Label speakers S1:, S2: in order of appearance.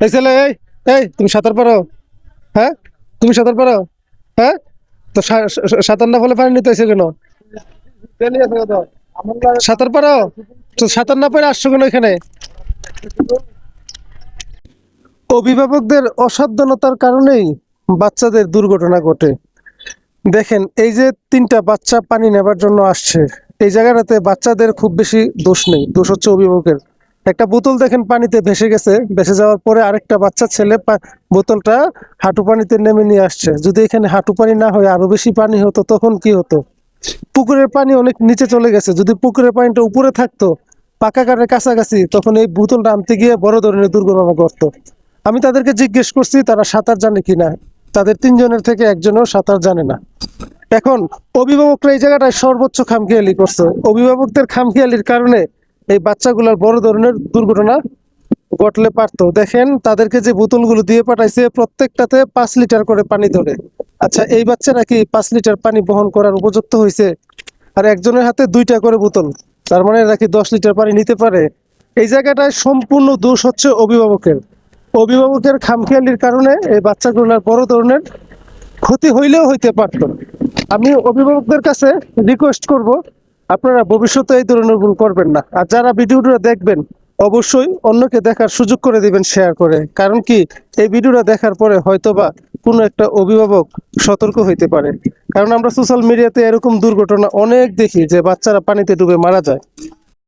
S1: এই ছেলে, এই এই তুমি সাঁতার পারো? হ্যাঁ, তুমি সাঁতার পারো? হ্যাঁ, তো সাঁতার না ফলে পানি নিতে এসে কেন? সাঁতার পারো? তো সাঁতার না পারে আসছো কেন এখানে? অভিভাবকদের অসাবধানতার কারণেই বাচ্চাদের দুর্ঘটনা ঘটে। দেখেন, এই যে তিনটা বাচ্চা পানি নেবার জন্য আসছে, এই জায়গাটাতে বাচ্চাদের খুব বেশি দোষ নেই, দোষ হচ্ছে অভিভাবকের। একটা বোতল দেখেন পানিতে ভেসে গেছে, ভেসে যাওয়ার পরে আরেকটা বাচ্চা ছেলে বোতলটা হাঁটু পানিতে নেমে নিয়ে আসছে। যদি এখানে হাঁটু পানি না হয়ে আরো বেশি পানি হতো তখন কি হতো? পুকুরের পানি অনেক নিচে চলে গেছে, যদি পুকুরের পানিটা উপরে থাকতো পাকা কারের কাছাকাছি, তখন এই বোতলটা আনতে গিয়ে বড় ধরনের দুর্ঘটনা ঘটতো। আমি তাদেরকে জিজ্ঞেস করছি তারা সাঁতার জানে কিনা, তাদের তিনজনের থেকে একজনও সাঁতার জানে না। এখন অভিভাবকরা এই জায়গাটায় সর্বোচ্চ খামখেয়ালি করছে। অভিভাবকদের খামখেয়ালির কারণে এই বাচ্চাগুলোর বড় ধরনের দুর্ঘটনা ঘটলে পারতো। দেখেন, তাদেরকে যে বোতলগুলো দিয়ে পাঠাইছে প্রত্যেকটাতে 5 লিটার করে পানি ধরে। আচ্ছা, এই বাচ্চারা কি 5 লিটার পানি বহন করার উপযুক্ত হয়েছে? আর একজনের হাতে 2টা করে বোতল, তার মানে এরা কি 10 লিটার পানি নিতে পারে? এই জায়গাটায় সম্পূর্ণ দোষ হচ্ছে অভিভাবকের। অভিভাবকের খামখেয়ালির কারণে এই বাচ্চাগুলোর বড় ধরনের ক্ষতি হইলেও হইতে পারত। আমি অভিভাবকদের কাছে রিকোয়েস্ট করব, আপনারা ভবিষ্যতে এই ধরনের ভুল করবেন না। আর যারা ভিডিওটা দেখবেন অবশ্যই অন্যকে দেখার সুযোগ করে দিবেন শেয়ার করে। কারণ কি, এই ভিডিওটা দেখার পরে হয়তোবা কোনো একটা অভিভাবক সতর্ক হইতে পারে। কারণ আমরা সোশ্যাল মিডিয়াতে এরকম দুর্ঘটনা অনেক দেখি যে বাচ্চারা পানিতে ডুবে মারা যায়।